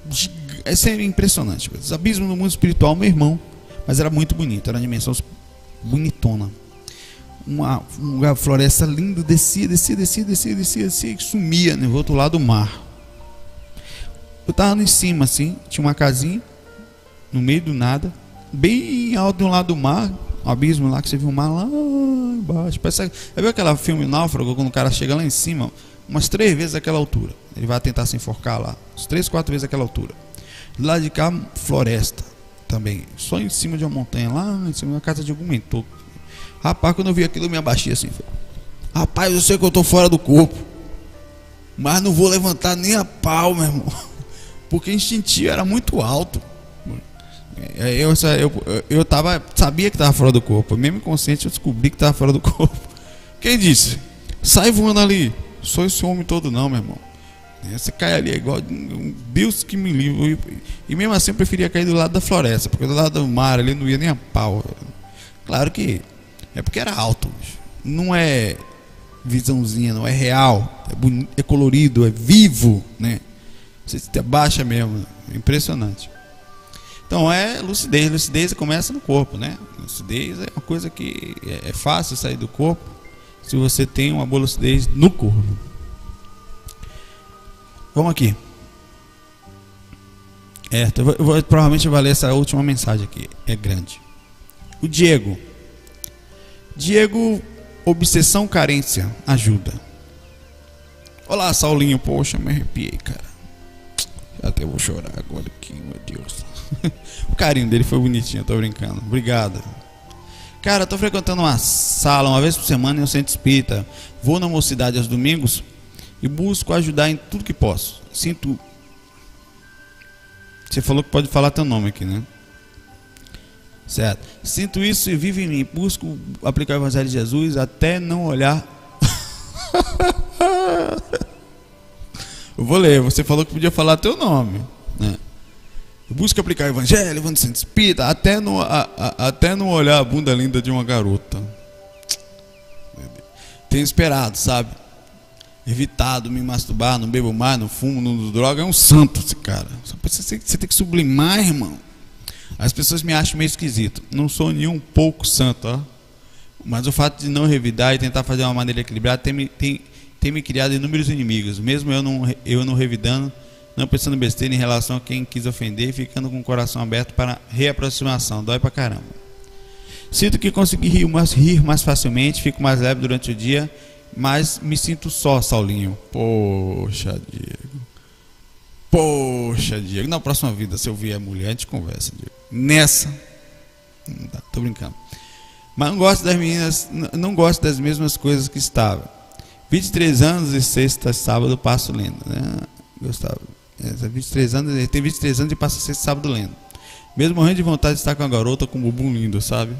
gigante, é impressionante, os abismos no mundo espiritual, meu irmão, mas era muito bonito, era uma dimensão bonitona. Uma floresta linda, descia e sumia no outro lado do mar. Eu estava em cima assim, tinha uma casinha no meio do nada, bem alto de um lado do mar, um abismo lá que você viu o mar lá embaixo. Parece, viu aquele filme Náufrago, quando o cara chega lá em cima, umas 3 vezes aquela altura, ele vai tentar se enforcar lá, umas 3, 4 vezes aquela altura. Do lado de cá, floresta também, só em cima de uma montanha, lá em cima da casa de algum mentor. Rapaz, quando eu vi aquilo eu me abaixei assim, rapaz, eu sei que eu estou fora do corpo, mas não vou levantar nem a pau, meu irmão. porque instintivo era muito alto. Sabia que estava fora do corpo, mesmo inconsciente eu descobri que estava fora do corpo. Quem disse? Sai voando ali. Sou esse homem todo não, meu irmão. Você cai ali é igual Deus que me livre. E mesmo assim eu preferia cair do lado da floresta, porque do lado do mar ali não ia nem a pau. Claro que é porque era alto. Não é visãozinha, não é real. É bonito, é colorido, é vivo, né? Você se abaixa mesmo. É impressionante. Então lucidez. Lucidez começa no corpo, né? Lucidez é uma coisa que é fácil sair do corpo se você tem uma boa lucidez no corpo. Vamos aqui. Provavelmente vai ler essa última mensagem aqui. É grande. O Diego, obsessão, carência, ajuda. Olá, Saulinho. Poxa, me arrepiei, cara. Até vou chorar agora aqui, meu Deus. O carinho dele foi bonitinho, tô brincando. Obrigado. Cara, eu tô frequentando uma sala uma vez por semana em um centro espírita. Vou na mocidade aos domingos e busco ajudar em tudo que posso. Sinto. Você falou que pode falar teu nome aqui, né? Certo. Sinto isso e vivo em mim. Busco aplicar o Evangelho de Jesus até não olhar. Eu vou ler. Você falou que podia falar teu nome, né? Eu busco aplicar o Evangelho, vou no centro espírita, até não olhar a bunda linda de uma garota. Tenho esperado, sabe? Evitado me masturbar, não bebo mais, não fumo, não uso droga. É um santo esse cara. Você tem que sublimar, irmão. As pessoas me acham meio esquisito. Não sou nem um pouco santo, ó. Mas o fato de não revidar e tentar fazer de uma maneira equilibrada tem me criado inúmeros inimigos. Mesmo eu não revidando, não pensando besteira em relação a quem quis ofender, ficando com o coração aberto para reaproximação. Dói pra caramba. Sinto que consegui rir mais facilmente, fico mais leve durante o dia, mas me sinto só, Saulinho. Poxa, Diego. Na próxima vida, se eu vier mulher, a gente conversa, Diego. Nessa, não dá, tô brincando. Mas não gosto das meninas, não gosto das mesmas coisas que estava. 23 anos e sexta, sábado, passo lendo, né? Gostava. 23 anos, ele tem 23 anos e passa sexta, sábado lendo. Mesmo morrendo de vontade de estar com a garota com um bumbum lindo, sabe?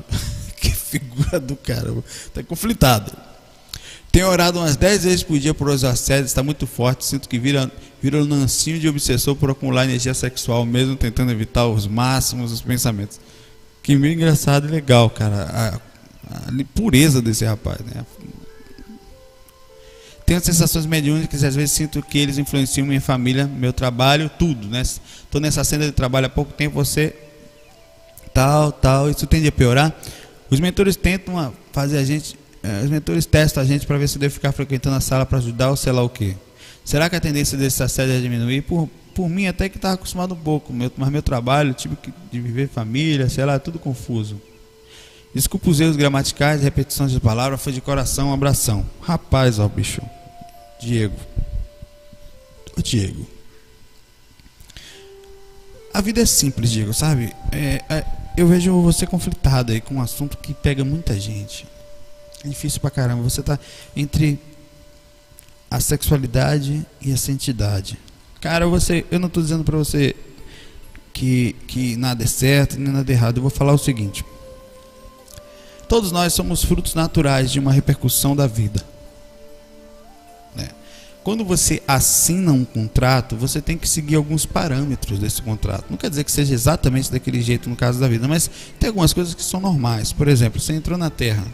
Que figura do caramba. Tá conflitado. Tenho orado umas 10 vezes por dia por assédios, está muito forte. Sinto que vira um lancinho de obsessor por acumular energia sexual, mesmo tentando evitar os máximos dos pensamentos. Que meio engraçado e legal, cara. A pureza desse rapaz, né? Tenho sensações mediúnicas, às vezes sinto que eles influenciam minha família, meu trabalho, tudo, né? Estou nessa cena de trabalho há pouco tempo, você tal, isso tende a piorar. Os mentores tentam fazer a gente, os mentores testam a gente para ver se deve ficar frequentando a sala para ajudar ou sei lá o que. Será que a tendência desse assédio é diminuir? Por mim até que estava acostumado um pouco, mas meu trabalho, tipo de viver família, sei lá, tudo confuso. Desculpa os erros gramaticais, repetições de palavras, foi de coração, um abração. Rapaz, ó bicho. Diego. A vida é simples, Diego, sabe? Eu vejo você conflitado aí com um assunto que pega muita gente. É difícil pra caramba. Você tá entre a sexualidade e a santidade. Cara, eu não tô dizendo pra você que nada é certo, nem nada é errado. Eu vou falar o seguinte. Todos nós somos frutos naturais de uma repercussão da vida. Né? Quando você assina um contrato, você tem que seguir alguns parâmetros desse contrato. Não quer dizer que seja exatamente daquele jeito no caso da vida, mas tem algumas coisas que são normais. Por exemplo, você entrou na Terra.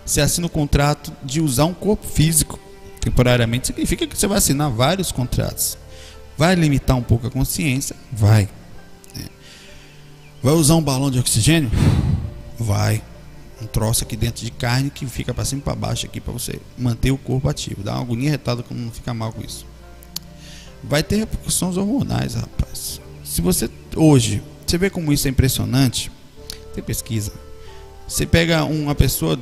Você assina o contrato de usar um corpo físico temporariamente. Significa que você vai assinar vários contratos. Vai limitar um pouco a consciência? Vai. Vai usar um balão de oxigênio? Vai. Um troço aqui dentro de carne que fica para cima e para baixo aqui para você manter o corpo ativo. Dá uma agonia retada como não fica mal com isso. Vai ter repercussões hormonais, rapaz. Se você hoje, você vê como isso é impressionante. Tem pesquisa. Você pega uma pessoa,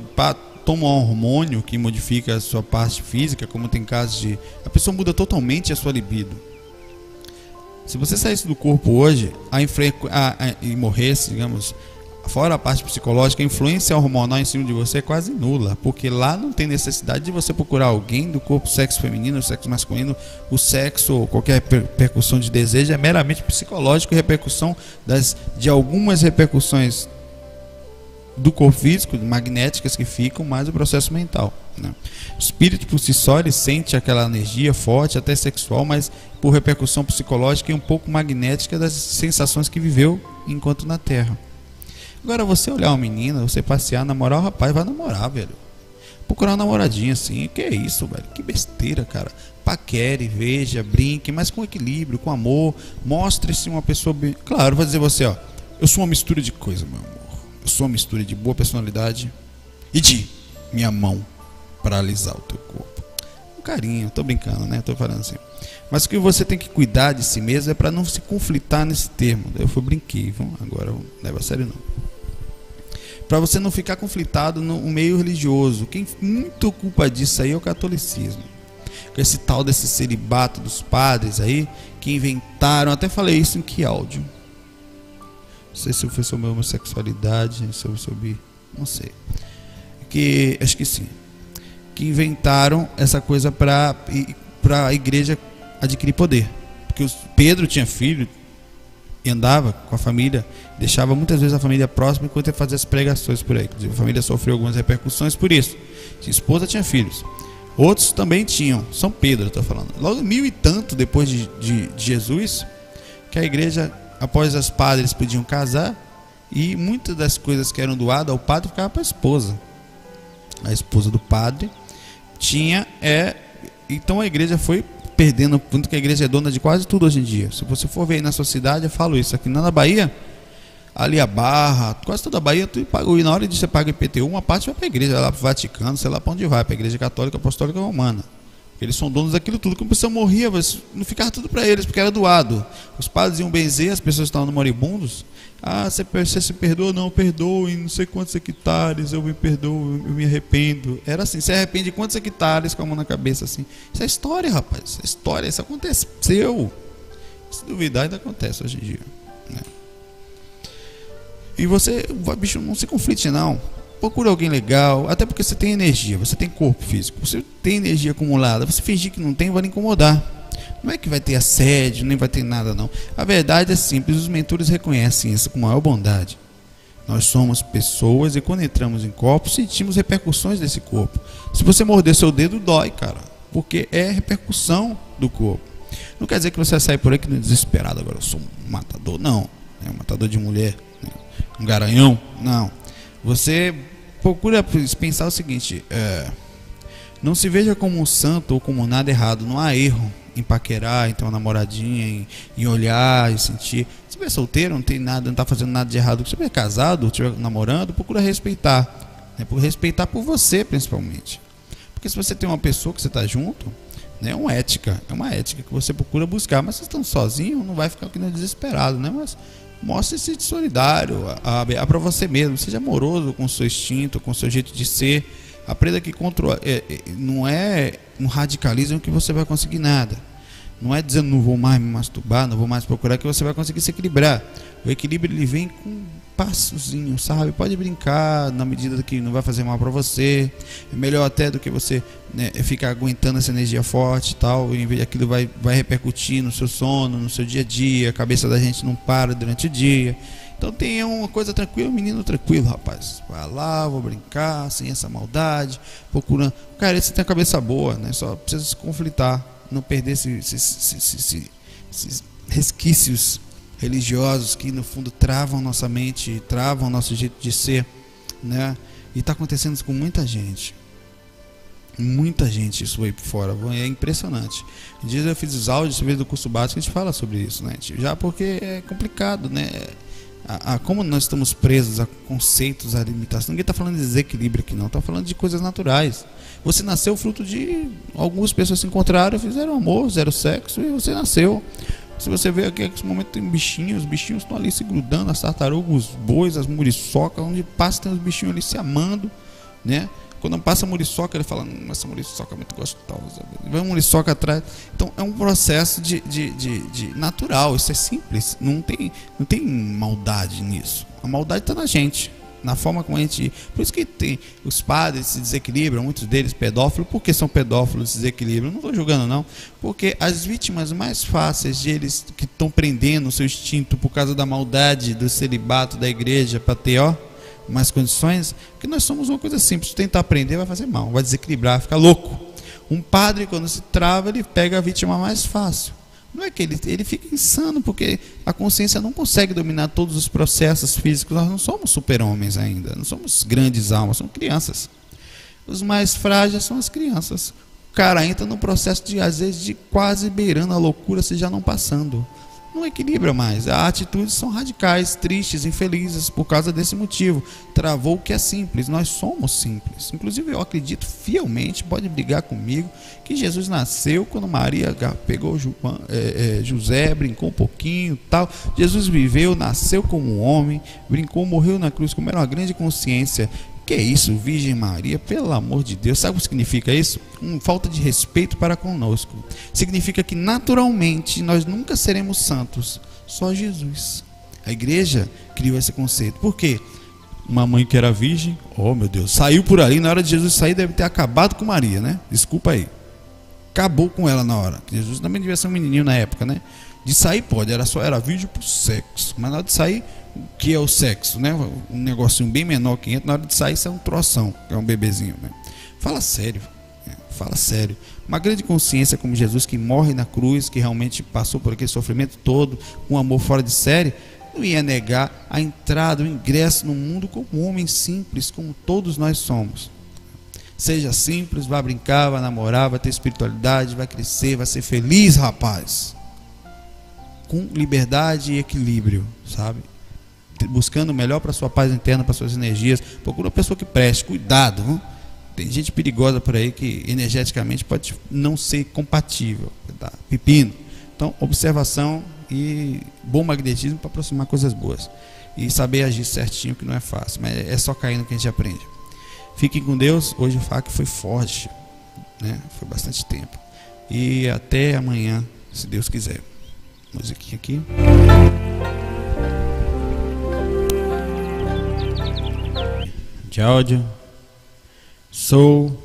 toma um hormônio que modifica a sua parte física, como tem casos de... A pessoa muda totalmente a sua libido. Se você saísse do corpo hoje e morresse, digamos... fora a parte psicológica, a influência hormonal em cima de você é quase nula, porque lá não tem necessidade de você procurar alguém do corpo sexo feminino, sexo masculino. O sexo ou qualquer repercussão de desejo é meramente psicológico, e repercussão de algumas repercussões do corpo físico, magnéticas que ficam, mais o processo mental, né? O espírito por si só, ele sente aquela energia forte, até sexual, mas por repercussão psicológica e um pouco magnética das sensações que viveu enquanto na Terra. Agora, você olhar uma menina, você passear, namorar, o rapaz vai namorar, velho. Procurar uma namoradinha assim, que é isso, velho? Que besteira, cara. Paquere, veja, brinque, mas com equilíbrio, com amor. Mostre-se uma pessoa bem... Claro, vou dizer você, ó, eu sou uma mistura de coisa, meu amor. Eu sou uma mistura de boa personalidade e de minha mão para alisar o teu corpo. Um carinho, tô brincando, né? Tô falando assim. Mas o que você tem que cuidar de si mesmo é para não se conflitar nesse termo. Eu brinquei, agora leva a sério não. Para você não ficar conflitado no meio religioso. Quem muito culpa disso aí é o catolicismo. Com esse tal desse celibato dos padres aí, que inventaram, até falei isso em que áudio? Não sei se foi sobre homossexualidade, sobre, não sei. Acho que sim. Que inventaram essa coisa para a igreja adquirir poder. Porque Pedro tinha filho e andava com a família, deixava muitas vezes a família próxima enquanto ele fazia as pregações por aí. Inclusive, a família sofreu algumas repercussões por isso. Tinha esposa, tinha filhos. Outros também tinham. São Pedro, eu estou falando. Logo 1000 e tanto depois de Jesus, que a igreja, após os padres podiam casar, e muitas das coisas que eram doadas ao padre ficavam para a esposa. A esposa do padre tinha, então a igreja foi perdendo, tanto que a igreja é dona de quase tudo hoje em dia. Se você for ver aí na sua cidade, eu falo isso, aqui na Bahia, ali a Barra, quase toda a Bahia, tu pagou, e na hora de você paga IPTU, uma parte vai para a igreja, vai lá para o Vaticano, sei lá para onde vai, para a igreja católica, apostólica romana. Eles são donos daquilo tudo. Quando a pessoa morria, não ficava tudo para eles, porque era doado. Os padres iam benzer as pessoas que estavam moribundos. Você se perdoa? Não, perdoe, não sei quantos hectares, eu me perdoo, eu me arrependo. Era assim, se arrepende de quantos hectares, com a mão na cabeça assim. Isso é história, rapaz, isso é história, isso aconteceu. Se duvidar, ainda acontece hoje em dia, né? E você, bicho, não se conflite não. Procura alguém legal, até porque você tem energia, você tem corpo físico, você tem energia acumulada. Você fingir que não tem, vai lhe incomodar. Não é que vai ter assédio, nem vai ter nada não. A verdade é simples, os mentores reconhecem isso com maior bondade. Nós somos pessoas e quando entramos em corpos, sentimos repercussões desse corpo. Se você morder seu dedo, dói, cara, porque é repercussão do corpo. Não quer dizer que você vai sair por aí que não é desesperado, agora eu sou um matador, não. É um matador de mulher, né? Um garanhão, não. Você procura pensar o seguinte, não se veja como um santo ou como nada errado. Não há erro em paquerar, em ter uma namoradinha, em olhar, em sentir. Se você é solteiro, não tem nada, não está fazendo nada de errado. Se você é casado, estiver namorando, procura respeitar, né? Respeitar por você principalmente. Porque se você tem uma pessoa que você está junto, né, é uma ética que você procura buscar. Mas se estão sozinhos, não vai ficar aqui desesperado, né? Mas mostre-se solidário, para você mesmo. Seja amoroso com o seu instinto, com o seu jeito de ser. Aprenda que não é um radicalismo que você vai conseguir nada. Não é dizendo não vou mais me masturbar, não vou mais procurar, que você vai conseguir se equilibrar. O equilíbrio ele vem com um passozinho, sabe? Pode brincar na medida que não vai fazer mal para você. É melhor até do que você, né, ficar aguentando essa energia forte e tal. Em vez de aquilo vai repercutir no seu sono, no seu dia a dia. A cabeça da gente não para durante o dia. Então tenha uma coisa tranquila, um menino tranquilo, rapaz. Vai lá, vou brincar, sem essa maldade, procurando. Cara, você tem a cabeça boa, né? Só precisa se conflitar, não perder esses resquícios religiosos que no fundo travam nossa mente, travam nosso jeito de ser, né? E está acontecendo isso com muita gente isso aí por fora, é impressionante. Um dia eu fiz os áudios do curso básico, a gente fala sobre isso, né? Já porque é complicado, né? Como nós estamos presos a conceitos, a limitações. Ninguém está falando de desequilíbrio aqui não, está falando de coisas naturais. Você nasceu fruto de algumas pessoas se encontraram, fizeram amor, fizeram sexo, e você nasceu. Se você vê aqui, nesse momento tem bichinhos, os bichinhos estão ali se grudando, as tartarugas, os bois, as muriçocas, onde passa tem os bichinhos ali se amando, né? Quando passa a muriçoca, ele fala, essa muriçoca é muito gostosa. Vai uma muriçoca atrás. Então é um processo de natural, isso é simples, não tem maldade nisso. A maldade está na gente, na forma como a gente... Por isso que tem os padres se desequilibram, muitos deles pedófilos. Por que são pedófilos, se desequilibram? Não estou julgando não, porque as vítimas mais fáceis de eles que estão prendendo o seu instinto por causa da maldade, do celibato da igreja, para ter mais condições, que nós somos uma coisa simples. Tentar aprender vai fazer mal, vai desequilibrar, vai ficar louco. Um padre, quando se trava, ele pega a vítima mais fácil. Não é que ele fica insano, porque a consciência não consegue dominar todos os processos físicos. Nós não somos super-homens ainda, não somos grandes almas, somos crianças. Os mais frágeis são as crianças. O cara entra no processo de, às vezes, de quase beirando a loucura, se já não passando. Não equilibra mais. As atitudes são radicais, tristes, infelizes por causa desse motivo. Travou o que é simples. Nós somos simples. Inclusive eu acredito fielmente, pode brigar comigo, que Jesus nasceu quando Maria pegou José, brincou um pouquinho, tal. Jesus viveu, nasceu como um homem, brincou, morreu na cruz, como era uma grande consciência. Que é isso, Virgem Maria, pelo amor de Deus. Sabe o que significa isso? Falta de respeito para conosco. Significa que naturalmente nós nunca seremos santos, só Jesus. A igreja criou esse conceito. Por quê? Uma mãe que era virgem, oh meu Deus, saiu por ali, na hora de Jesus sair deve ter acabado com Maria, né? Desculpa aí. Acabou com ela na hora. Jesus também devia ser um menininho na época, né? De sair pode, era virgem pro sexo, mas na hora de sair, o que é o sexo, né? Um negocinho bem menor que entra, na hora de sair isso é um troção, é um bebezinho, né? Fala sério, fala sério. Uma grande consciência como Jesus, que morre na cruz, que realmente passou por aquele sofrimento todo, um amor fora de série, não ia negar a entrada, o ingresso no mundo como um homem simples, como todos nós somos. Seja simples, vai brincar, vai namorar, vai ter espiritualidade, vai crescer, vai ser feliz, rapaz. Com liberdade e equilíbrio, sabe? Buscando o melhor para sua paz interna, para suas energias. Procura uma pessoa que preste, cuidado, viu? Tem gente perigosa por aí que energeticamente pode não ser compatível, tá? Pepino. Então, observação e bom magnetismo para aproximar coisas boas. E saber agir certinho, que não é fácil, mas é só caindo que a gente aprende. Fiquem com Deus. Hoje o FAQ foi forte, né? Foi bastante tempo. E até amanhã, se Deus quiser. Musiquinha aqui. De áudio. Sou